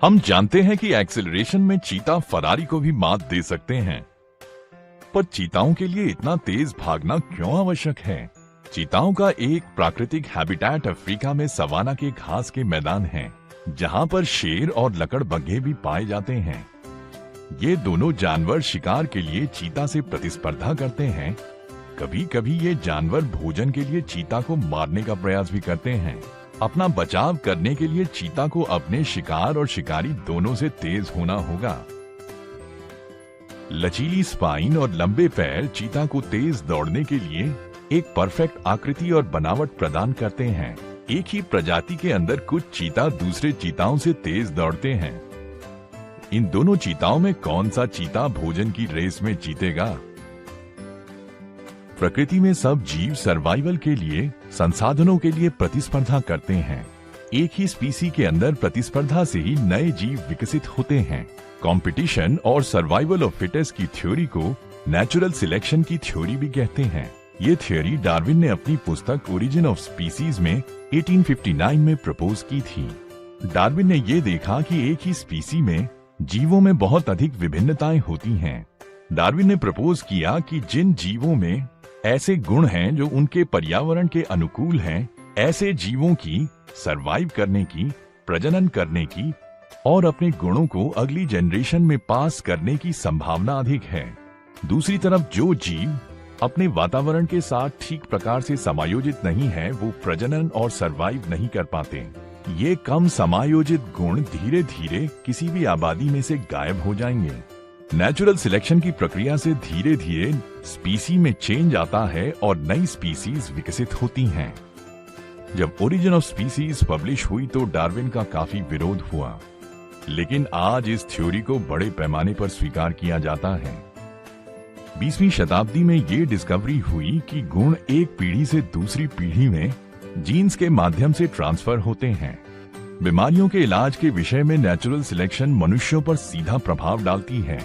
हम जानते हैं कि एक्सेलरेशन में चीता फरारी को भी मात दे सकते हैं, पर चीताओं के लिए इतना तेज भागना क्यों आवश्यक है? चीताओं का एक प्राकृतिक हैबिटेट अफ्रीका में सवाना के घास के मैदान हैं, जहां पर शेर और लकड़बग्घे भी पाए जाते हैं। ये दोनों जानवर शिकार के लिए चीता से प्रतिस्पर्धा करते हैं। कभी कभी ये जानवर भोजन के लिए चीता को मारने का प्रयास भी करते हैं। अपना बचाव करने के लिए चीता को अपने शिकार और शिकारी दोनों से तेज होना होगा। लचीली स्पाइन और लंबे पैर चीता को तेज दौड़ने के लिए एक परफेक्ट आकृति और बनावट प्रदान करते हैं। एक ही प्रजाति के अंदर कुछ चीता दूसरे चीताओं से तेज दौड़ते हैं। इन दोनों चीताओं में कौन सा चीता भोजन की रेस में जीतेगा? प्रकृति में सब जीव सर्वाइवल के लिए, संसाधनों के लिए प्रतिस्पर्धा करते हैं। एक ही स्पीसी के अंदर प्रतिस्पर्धा से ही नए जीव विकसित होते हैं। कंपटीशन और सर्वाइवल ऑफ फिटेस्ट की थ्योरी को नेचुरल सिलेक्शन की थ्योरी भी कहते हैं। ये थ्योरी डार्विन ने अपनी पुस्तक ओरिजिन ऑफ स्पीसीज में 1859 में प्रपोज की थी। डार्विन ने ये देखा कि एक ही स्पीसी में जीवों में बहुत अधिक विभिन्नताएं होती हैं। डार्विन ने प्रपोज किया कि जिन जीवों में ऐसे गुण हैं जो उनके पर्यावरण के अनुकूल हैं, ऐसे जीवों की सरवाइव करने की, प्रजनन करने की और अपने गुणों को अगली जनरेशन में पास करने की संभावना अधिक है। दूसरी तरफ जो जीव अपने वातावरण के साथ ठीक प्रकार से समायोजित नहीं है, वो प्रजनन और सरवाइव नहीं कर पाते। ये कम समायोजित गुण धीरे धीरे किसी भी आबादी में से गायब हो जाएंगे। नेचुरल सिलेक्शन की प्रक्रिया से धीरे धीरे स्पीसी में चेंज आता है और नई स्पीसीज विकसित होती हैं। जब ओरिजिन ऑफ स्पीसीज पब्लिश हुई तो डार्विन का काफी विरोध हुआ, लेकिन आज इस थ्योरी को बड़े पैमाने पर स्वीकार किया जाता है। 20वीं शताब्दी में ये डिस्कवरी हुई कि गुण एक पीढ़ी से दूसरी पीढ़ी में जीन्स के माध्यम से ट्रांसफर होते हैं। बीमारियों के इलाज के विषय में नेचुरल सिलेक्शन मनुष्यों पर सीधा प्रभाव डालती है।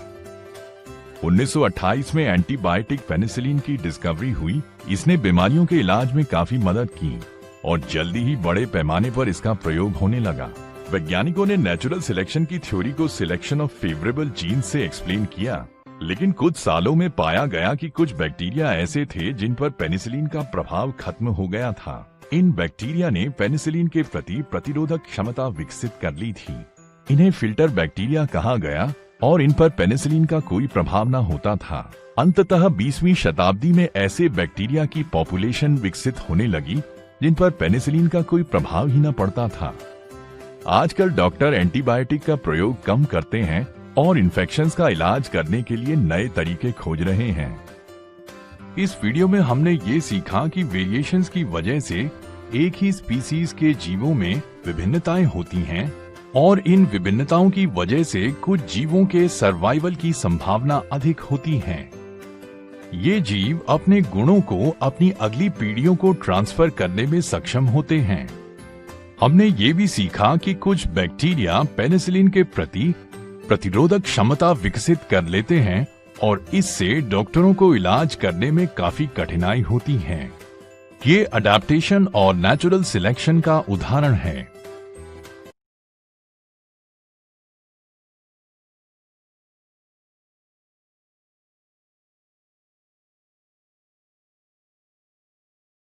1928 में एंटीबायोटिक पेनिसिलिन की डिस्कवरी हुई। इसने बीमारियों के इलाज में काफी मदद की और जल्दी ही बड़े पैमाने पर इसका प्रयोग होने लगा। वैज्ञानिकों ने नेचुरल सिलेक्शन की थ्योरी को सिलेक्शन ऑफ फेवरेबल जीन्स से एक्सप्लेन किया, लेकिन कुछ सालों में पाया गया कि कुछ बैक्टीरिया ऐसे थे जिन पर पेनिसिलिन का प्रभाव खत्म हो गया था। इन बैक्टीरिया ने पेनिसिलिन के प्रति प्रतिरोधक क्षमता विकसित कर ली थी। इन्हें फिल्टर बैक्टीरिया कहा गया और इन पर पेनिसिलिन का कोई प्रभाव न होता था। अंततः 20वीं शताब्दी में ऐसे बैक्टीरिया की पॉपुलेशन विकसित होने लगी जिन पर पेनिसिलिन का कोई प्रभाव ही न पड़ता था। आजकल डॉक्टर एंटीबायोटिक का प्रयोग कम करते हैं और इन्फेक्शंस का इलाज करने के लिए नए तरीके खोज रहे हैं। इस वीडियो में हमने ये सीखा कि वेरिएशंस की वजह से एक ही स्पीसीज के जीवों में विभिन्नताएं होती हैं और इन विभिन्नताओं की वजह से कुछ जीवों के सर्वाइवल की संभावना अधिक होती है। ये जीव अपने गुणों को अपनी अगली पीढ़ियों को ट्रांसफर करने में सक्षम होते हैं। हमने ये भी सीखा कि कुछ बैक्टीरिया पेनिसिलिन के प्रति प्रतिरोधक क्षमता विकसित कर लेते हैं और इससे डॉक्टरों को इलाज करने में काफी कठिनाई होती है। ये अडैप्टेशन और नेचुरल सिलेक्शन का उदाहरण है।